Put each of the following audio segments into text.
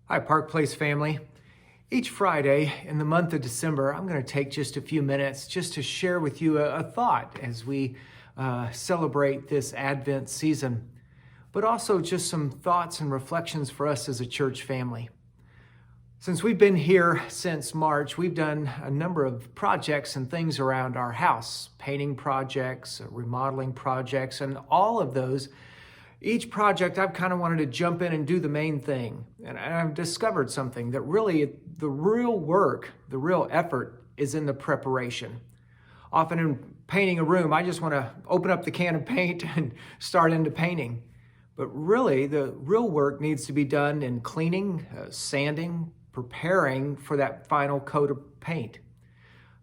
Hi, Park Place family. Each Friday in the month of December, I'm going to take just a few minutes just to share with you a thought as we celebrate this Advent season, but also just some thoughts and reflections for us as a church family. Since we've been here since March, we've done a number of projects and things around our house, painting projects, remodeling projects, and all of those. Each project, I've kind of wanted to jump in and do the main thing. And I've discovered something that really the real work, the real effort is in the preparation. Often in painting a room, I just want to open up the can of paint and start into painting. But really, the real work needs to be done in cleaning, sanding, preparing for that final coat of paint.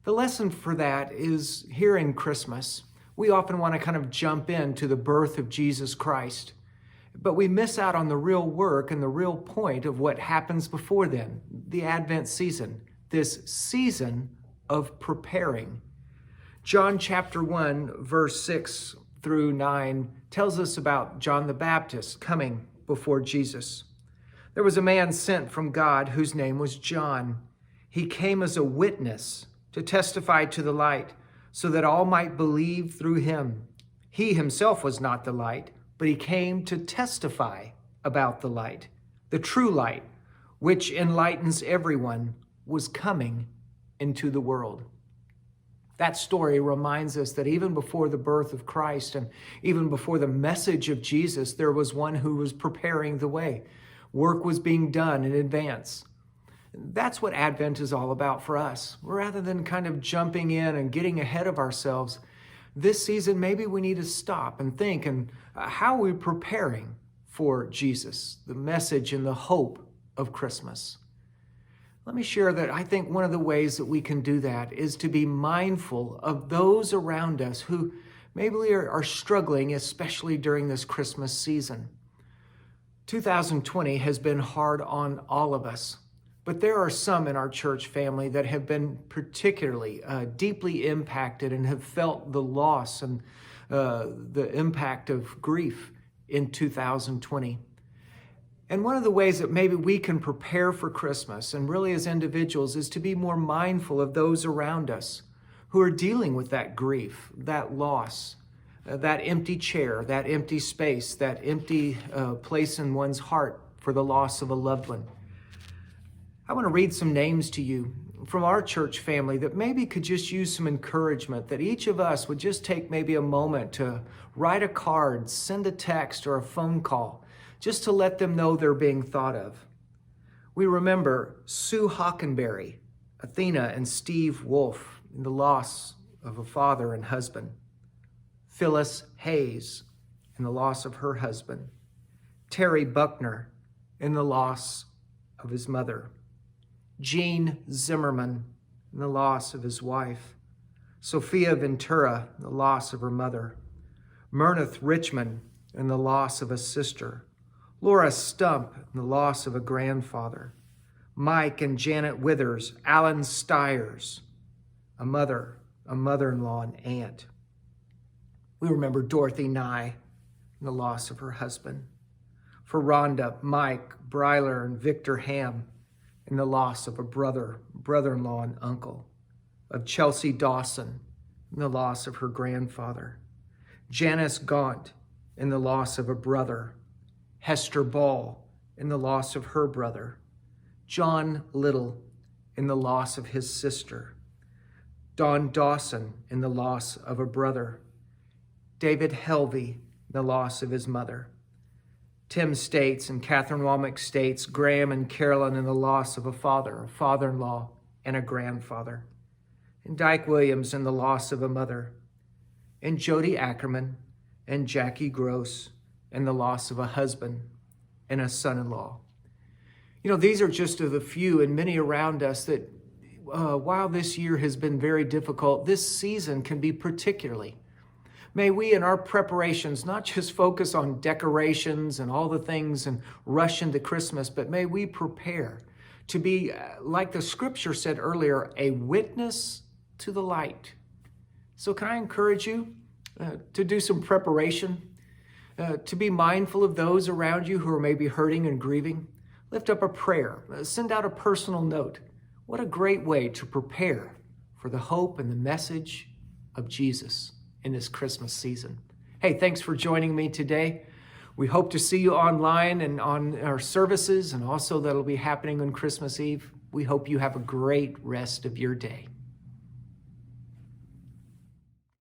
The lesson for that is here in Christmas. We often want to kind of jump into the birth of Jesus Christ, but we miss out on the real work and the real point of what happens before then, the Advent season, this season of preparing. John chapter 1, verse 6 through 9 tells us about John the Baptist coming before Jesus. There was a man sent from God whose name was John. He came as a witness to testify to the light, so that all might believe through him. He himself was not the light, but he came to testify about the light. The true light, which enlightens everyone, was coming into the world. That story reminds us that even before the birth of Christ and even before the message of Jesus, there was one who was preparing the way. Work was being done in advance. That's what Advent is all about for us. Rather than kind of jumping in and getting ahead of ourselves, this season maybe we need to stop and think and how are we preparing for Jesus, the message and the hope of Christmas. Let me share that I think one of the ways that we can do that is to be mindful of those around us who maybe are struggling, especially during this Christmas season. 2020 has been hard on all of us. But there are some in our church family that have been particularly deeply impacted and have felt the loss and the impact of grief in 2020. And one of the ways that maybe we can prepare for Christmas, and really as individuals, is to be more mindful of those around us who are dealing with that grief, that loss, that empty chair, that empty space, that empty place in one's heart for the loss of a loved one. I want to read some names to you from our church family that maybe could just use some encouragement, that each of us would just take maybe a moment to write a card, send a text or a phone call, just to let them know they're being thought of. We remember Sue Hockenberry, Athena and Steve Wolf in the loss of a father and husband. Phyllis Hayes in the loss of her husband. Terry Buckner in the loss of his mother. Gene Zimmerman in the loss of his wife. Sophia Ventura in the loss of her mother. Myrnath Richmond in the loss of a sister. Laura Stump in the loss of a grandfather. Mike and Janet Withers, Alan Stiers, a mother, a mother-in-law, and aunt. We remember Dorothy Nye in the loss of her husband. For Rhonda, Mike, Bryler, and Victor Ham in the loss of a brother, brother-in-law, and uncle. Of Chelsea Dawson in the loss of her grandfather. Janice Gaunt in the loss of a brother. Hester Ball in the loss of her brother. John Little in the loss of his sister. Don Dawson in the loss of a brother. David Helvey in the loss of his mother. Tim States and Catherine Womack States, Graham and Carolyn in the loss of a father, a father-in-law, and a grandfather. And Dyke Williams in the loss of a mother. And Jody Ackerman and Jackie Gross in the loss of a husband and a son-in-law. You know, these are just of the few and many around us that while this year has been very difficult, this season can be particularly. May we in our preparations not just focus on decorations and all the things and rush into Christmas, but may we prepare to be, like the scripture said earlier, a witness to the light. So can I encourage you to do some preparation, to be mindful of those around you who are maybe hurting and grieving? lift up a prayer, send out a personal note. What a great way to prepare for the hope and the message of Jesus in this Christmas season. Hey, thanks for joining me today. We hope to see you online and on our services, and also that'll be happening on Christmas Eve. We hope you have a great rest of your day.